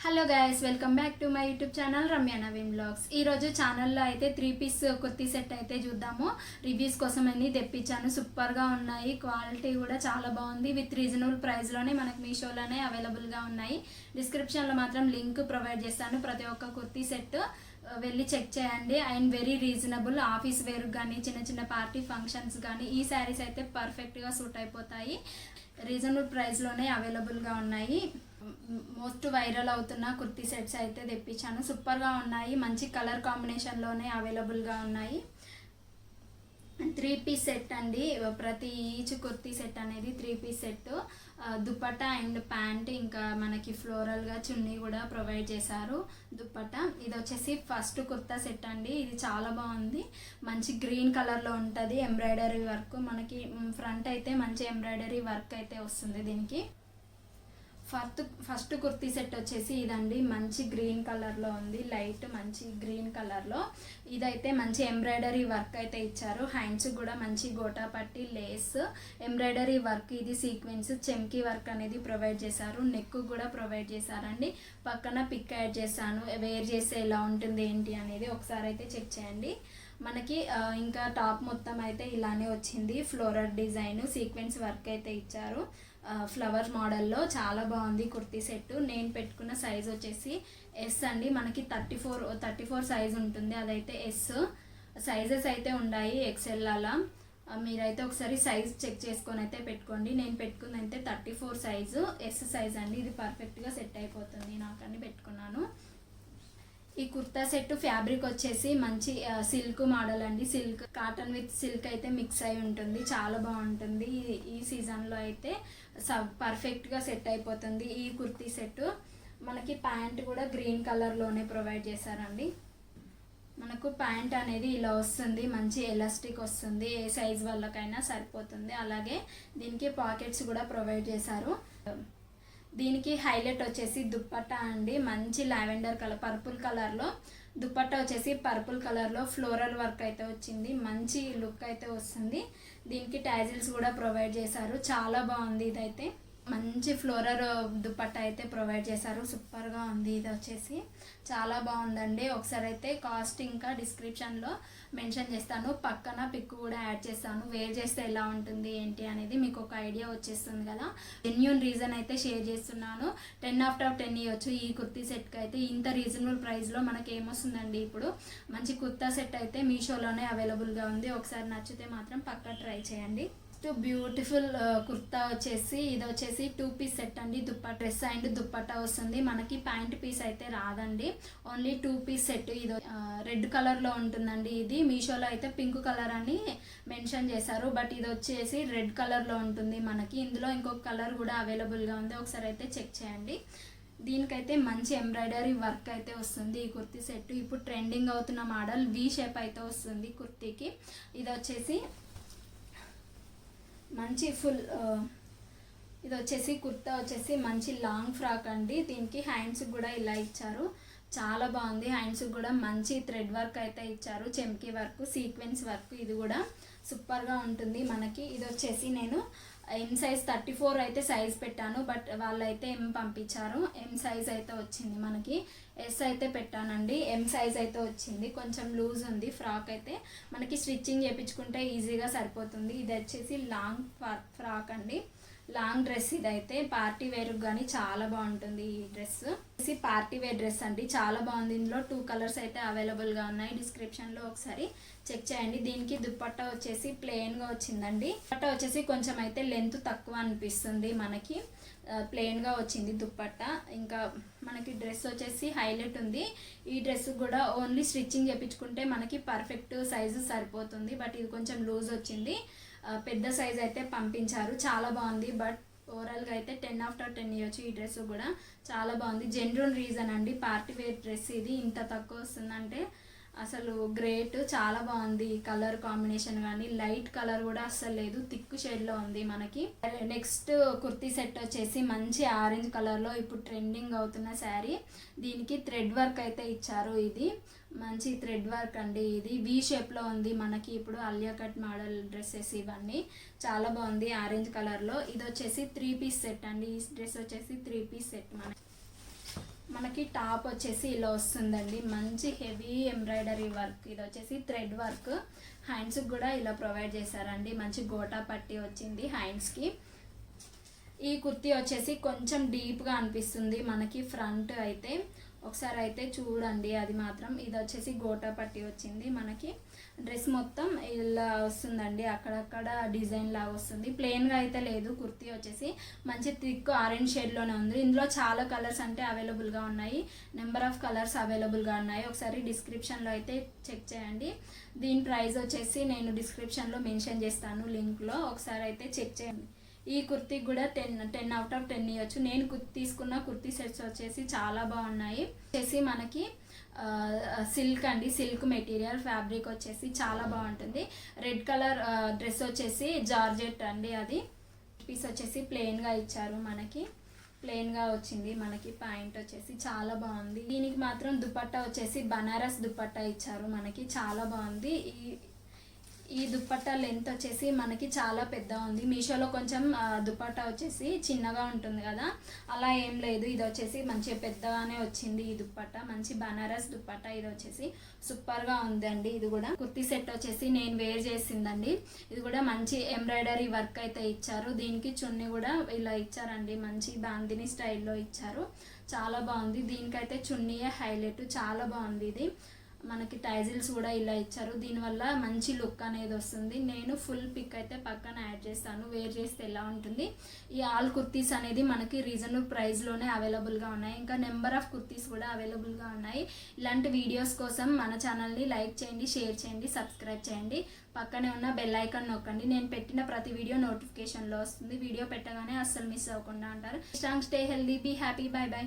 Hello guys, welcome back to my YouTube channel Ramya Naveen vlogs. ఈరోజు ఛానల్లో అయితే 3 పీస్ కుర్తీ సెట్ అయితే చూద్దాము. రివ్యూస్ కోసం అన్ని తెప్పించాను. సూపర్గా ఉన్నాయి, క్వాలిటీ కూడా చాలా బాగుంది. విత్ రీజనబుల్ ప్రైస్లోనే మనకు మీషోలోనే అవైలబుల్గా ఉన్నాయి. డిస్క్రిప్షన్లో మాత్రం లింక్ ప్రొవైడ్ చేస్తాను. ప్రతి ఒక్క కుర్తీ సెట్ వెళ్ళి చెక్ చేయండి. And very reasonable. Office wear కానీ చిన్న చిన్న పార్టీ ఫంక్షన్స్ కానీ ఈ శారీస్ అయితే పర్ఫెక్ట్గా సూట్ అయిపోతాయి. రీజనబుల్ ప్రైస్లోనే అవైలబుల్గా ఉన్నాయి. మోస్ట్ వైరల్ అవుతున్న కుర్తీ సెట్స్ అయితే తెప్పించాను. సూపర్గా ఉన్నాయి, మంచి కలర్ కాంబినేషన్లోనే అవైలబుల్గా ఉన్నాయి. 3 పీస్ సెట్ అండి. ప్రతి ఈచ్ కుర్తీ సెట్ అనేది 3 piece set. Dupatta and pant, ఇంకా మనకి ఫ్లోరల్గా చున్నీ కూడా ప్రొవైడ్ చేశారు. దుపట్టా ఇది వచ్చేసి ఫస్ట్ కుర్తా సెట్ అండి. ఇది చాలా బాగుంది, మంచి గ్రీన్ కలర్లో ఉంటుంది. ఎంబ్రాయిడరీ వర్క్ మనకి ఫ్రంట్ అయితే మంచి ఎంబ్రాయిడరీ వర్క్ అయితే వస్తుంది దీనికి. ఫస్ట్ కుర్తీ సెట్ వచ్చేసి ఇదండి. మంచి గ్రీన్ కలర్లో ఉంది, లైట్ మంచి గ్రీన్ కలర్లో. ఇదైతే మంచి ఎంబ్రాయిడరీ వర్క్ అయితే ఇచ్చారు. హ్యాండ్స్ కూడా మంచి గోటా పట్టి లేస్ ఎంబ్రాయిడరీ వర్క్. ఇది సీక్వెన్స్ చెమ్కీ వర్క్ అనేది ప్రొవైడ్ చేశారు. నెక్ కూడా ప్రొవైడ్ చేశారండి. పక్కన పిక్ యాడ్ చేశాను, వేర్ చేస్తే ఎలా ఉంటుంది ఏంటి అనేది ఒకసారి అయితే చెక్ చేయండి. మనకి ఇంకా టాప్ మొత్తం అయితే ఇలానే వచ్చింది. ఫ్లోరల్ డిజైన్ సీక్వెన్స్ వర్క్ అయితే ఇచ్చారు. ఫ్లవర్ మోడల్లో చాలా బాగుంది కుర్తీ సెట్. నేను పెట్టుకున్న సైజ్ వచ్చేసి ఎస్ అండి. మనకి 34 సైజ్ ఉంటుంది, అదైతే ఎస్. సైజెస్ అయితే ఉన్నాయి ఎక్సెల్ అలా. మీరైతే ఒకసారి సైజ్ చెక్ చేసుకొని అయితే పెట్టుకోండి. నేను పెట్టుకుంది అయితే 34 సైజు, ఎస్ సైజ్ అండి. ఇది పర్ఫెక్ట్గా సెట్ అయిపోతుంది నాకని పెట్టుకున్నాను. ఈ కుర్తా సెట్ ఫ్యాబ్రిక్ వచ్చేసి మంచి సిల్క్ మోడల్ అండి. సిల్క్ కాటన్ విత్ సిల్క్ అయితే మిక్స్ అయి ఉంటుంది, చాలా బాగుంటుంది. ఈ సీజన్లో అయితే పర్ఫెక్ట్గా సెట్ అయిపోతుంది ఈ కుర్తీ సెట్. మనకి ప్యాంట్ కూడా గ్రీన్ కలర్లోనే ప్రొవైడ్ చేశారండి. మనకు ప్యాంట్ అనేది ఇలా వస్తుంది, మంచి ఎలాస్టిక్ వస్తుంది, ఏ సైజ్ వాళ్ళకైనా సరిపోతుంది. అలాగే దీనికి పాకెట్స్ కూడా ప్రొవైడ్ చేశారు. దీనికి హైలైట్ వచ్చేసి దుప్పట్టా అండి. మంచి లావెండర్ కలర్ పర్పుల్ కలర్లో దుప్పట్టా వచ్చేసి పర్పుల్ కలర్లో ఫ్లోరల్ వర్క్ అయితే వచ్చింది. మంచి లుక్ అయితే వస్తుంది. దీనికి టాజిల్స్ కూడా ప్రొవైడ్ చేశారు. చాలా బాగుంది. ఇదైతే మంచి ఫ్లోరల్ దుపట్టా అయితే ప్రొవైడ్ చేశారు. సూపర్గా ఉంది. ఇది వచ్చేసి చాలా బాగుందండి. ఒకసారి అయితే కాస్ట్ ఇంకా డిస్క్రిప్షన్లో మెన్షన్ చేస్తాను, పక్కన పిక్ కూడా యాడ్ చేస్తాను. వేర్ చేస్తే ఎలా ఉంటుంది ఏంటి అనేది మీకు ఒక ఐడియా వచ్చేస్తుంది కదా. జెన్యూన్ రీజన్ అయితే షేర్ చేస్తున్నాను. 10/10 ఇవ్వచ్చు ఈ కుర్తీ సెట్కి అయితే. ఇంత రీజనబుల్ ప్రైస్లో మనకి ఏమొస్తుందండి. ఇప్పుడు మంచి కుర్తా సెట్ అయితే మీషోలోనే అవైలబుల్గా ఉంది. ఒకసారి నచ్చితే మాత్రం పక్కా ట్రై చేయండి. బ్యూటిఫుల్ కుర్తా వచ్చేసి ఇది వచ్చేసి 2 పీస్ సెట్ అండి. డ్రెస్ అండ్ దుప్పట్టా వస్తుంది. మనకి ప్యాంట్ పీస్ అయితే రాదండి, ఓన్లీ 2 పీస్ సెట్. ఇది రెడ్ కలర్లో ఉంటుందండి. ఇది మీషోలో అయితే పింక్ కలర్ అని మెన్షన్ చేశారు, బట్ ఇది వచ్చేసి రెడ్ కలర్లో ఉంటుంది మనకి. ఇందులో ఇంకొక కలర్ కూడా అవైలబుల్గా ఉంది, ఒకసారి అయితే చెక్ చేయండి. దీనికైతే మంచి ఎంబ్రాయిడరీ వర్క్ అయితే వస్తుంది ఈ కుర్తీ సెట్. ఇప్పుడు ట్రెండింగ్ అవుతున్న మోడల్ వి షేప్ అయితే వస్తుంది కుర్తీకి. ఇది వచ్చేసి మంచి ఇది వచ్చేసి కుర్తా వచ్చేసి మంచి లాంగ్ ఫ్రాక్ అండి. దీనికి హ్యాండ్స్ కూడా ఇలా ఇచ్చారు, చాలా బాగుంది. హ్యాండ్స్ కూడా మంచి థ్రెడ్ వర్క్ అయితే ఇచ్చారు, చెమ్కీ వర్క్ సీక్వెన్స్ వర్క్. ఇది కూడా సూపర్గా ఉంటుంది మనకి. ఇది వచ్చేసి నేను ఎం సైజ్ 34 అయితే సైజ్ పెట్టాను, బట్ వాళ్ళైతే ఎం పంపించారు. ఎం సైజ్ అయితే వచ్చింది మనకి. ఎస్ అయితే పెట్టానండి, ఎం సైజ్ అయితే వచ్చింది. కొంచెం లూజ్ ఉంది ఫ్రాక్ అయితే. మనకి స్టిచ్చింగ్ చేయించుకుంటే ఈజీగా సరిపోతుంది. ఇది వచ్చేసి లాంగ్ ఫ్రాక్ అండి, లాంగ్ డ్రెస్. ఇదైతే పార్టీ వేర్ కానీ చాలా బాగుంటుంది ఈ డ్రెస్. పార్టీ వేర్ డ్రెస్ అండి, చాలా బాగుంది. ఇందులో 2 కలర్స్ అయితే అవైలబుల్గా ఉన్నాయి. డిస్క్రిప్షన్లో ఒకసారి చెక్ చేయండి. దీనికి దుప్పట్టా వచ్చేసి ప్లెయిన్గా వచ్చిందండి. దుప్పట్టా వచ్చేసి కొంచెం అయితే లెంత్ తక్కువ అనిపిస్తుంది మనకి, ప్లెయిన్గా వచ్చింది దుప్పట్టా. ఇంకా మనకి డ్రెస్ వచ్చేసి హైలైట్ ఉంది. ఈ డ్రెస్ కూడా ఓన్లీ స్టిచ్చింగ్ చేయించుకుంటే మనకి పర్ఫెక్ట్ సైజు సరిపోతుంది, బట్ ఇది కొంచెం లూజ్ వచ్చింది. పెద్ద సైజ్ అయితే పంపించారు, చాలా బాగుంది. బట్ ఓవరాల్గా అయితే 10/10 ఇవ్వచ్చు. ఈ డ్రెస్ కూడా చాలా బాగుంది. జెన్యూన్ రీజన్ అండి, పార్టీ వేర్ డ్రెస్ ఇది ఇంత తక్కువ వస్తుందంటే అసలు గ్రేట్. చాలా బాగుంది కలర్ కాంబినేషన్ కానీ, లైట్ కలర్ కూడా అస్సలు లేదు, థిక్ షేడ్లో ఉంది మనకి. నెక్స్ట్ కుర్తీ సెట్ వచ్చేసి మంచి ఆరెంజ్ కలర్లో ఇప్పుడు ట్రెండింగ్ అవుతున్న శారీ. దీనికి థ్రెడ్ వర్క్ అయితే ఇచ్చారు. ఇది మంచి థ్రెడ్ వర్క్ అండి. ఇది వి షేప్లో ఉంది మనకి. ఇప్పుడు అలియా కట్ మోడల్ డ్రెస్సెస్ ఇవన్నీ చాలా బాగుంది ఆరెంజ్ కలర్లో. ఇది వచ్చేసి 3 పీస్ సెట్ అండి. ఈ డ్రెస్ వచ్చేసి 3 పీస్ సెట్ మనకి టాప్ వచ్చేసి ఇలా వస్తుందండి, మంచి హెవీ ఎంబ్రాయిడరీ వర్క్. ఇది వచ్చేసి థ్రెడ్ వర్క్. హ్యాండ్స్కి కూడా ఇలా ప్రొవైడ్ చేశారండి, మంచి గోటా పట్టి వచ్చింది హ్యాండ్స్కి. ఈ కుర్తీ వచ్చేసి కొంచెం డీప్గా అనిపిస్తుంది మనకి ఫ్రంట్ అయితే, ఒకసారి అయితే చూడండి అది మాత్రం. ఇది వచ్చేసి గోటా పట్టి వచ్చింది మనకి. డ్రెస్ మొత్తం ఇలా వస్తుందండి, అక్కడక్కడ డిజైన్ లాగా వస్తుంది, ప్లెయిన్గా అయితే లేదు. కుర్తీ వచ్చేసి మంచి థిక్ ఆరెంజ్ షేడ్లోనే ఉంది. ఇందులో చాలా కలర్స్ అంటే అవైలబుల్గా ఉన్నాయి, నెంబర్ ఆఫ్ కలర్స్ అవైలబుల్గా ఉన్నాయి. ఒకసారి డిస్క్రిప్షన్లో అయితే చెక్ చేయండి. దీని ప్రైస్ వచ్చేసి నేను డిస్క్రిప్షన్లో మెన్షన్ చేస్తాను లింక్లో, ఒకసారి అయితే చెక్ చేయండి. ఈ కుర్తీకి కూడా 10 అవుట్ ఆఫ్ 10 ఇవ్వచ్చు. నేను తీసుకున్న కుర్తీ సెట్స్ వచ్చేసి చాలా బాగున్నాయి. వచ్చేసి మనకి సిల్క్ అండి, సిల్క్ మెటీరియల్, ఫ్యాబ్రిక్ వచ్చేసి చాలా బాగుంటుంది. రెడ్ కలర్ డ్రెస్ వచ్చేసి జార్జెట్ అండి, అది పీస్ వచ్చేసి ప్లెయిన్గా ఇచ్చారు మనకి, ప్లెయిన్గా వచ్చింది మనకి. ప్యాంట్ వచ్చేసి చాలా బాగుంది. దీనికి మాత్రం దుపట్టా వచ్చేసి బనారస్ దుపట్టా ఇచ్చారు మనకి, చాలా బాగుంది. ఈ దుపట్టా లెంత్ వచ్చేసి మనకి చాలా పెద్ద ఉంది. మీషోలో కొంచెం దుపట్టా వచ్చేసి చిన్నగా ఉంటుంది కదా, అలా ఏం లేదు. ఇది వచ్చేసి మంచి పెద్దగానే వచ్చింది ఈ దుపట్టా, మంచి బనారస్ దుపట్టా. ఇది వచ్చేసి సూపర్గా ఉందండి. ఇది కూడా కుర్తీ సెట్ వచ్చేసి నేను వేర్ చేసిందండి. ఇది కూడా మంచి ఎంబ్రాయిడరీ వర్క్ అయితే ఇచ్చారు. దీనికి చున్నీ కూడా ఇలా ఇచ్చారండి, మంచి బాందిని స్టైల్లో ఇచ్చారు, చాలా బాగుంది. దీనికైతే చున్నీయే హైలైట్, చాలా బాగుంది. ఇది మనకి టైజిల్స్ కూడా ఇలా ఇచ్చారు, దీనివల్ల మంచి లుక్ అనేది వస్తుంది. నేను ఫుల్ పిక్ అయితే పక్కన యాడ్ చేస్తాను, వేర్ చేస్తే ఎలా ఉంటుంది. ఈ ఆల్ కుర్తీస్ అనేది మనకి రీజనబుల్ ప్రైస్లోనే అవైలబుల్గా ఉన్నాయి. ఇంకా నెంబర్ ఆఫ్ కుర్తీస్ కూడా అవైలబుల్గా ఉన్నాయి. ఇలాంటి వీడియోస్ కోసం మన ఛానల్ని లైక్ చేయండి, షేర్ చేయండి, సబ్స్క్రైబ్ చేయండి. పక్కనే ఉన్న బెల్ ఐకాన్ నొక్కండి, నేను పెట్టిన ప్రతి వీడియో నోటిఫికేషన్లో వస్తుంది. వీడియో పెట్టగానే అస్సలు మిస్ అవ్వకుండా అంటారు. Stay healthy, be happy, bye by.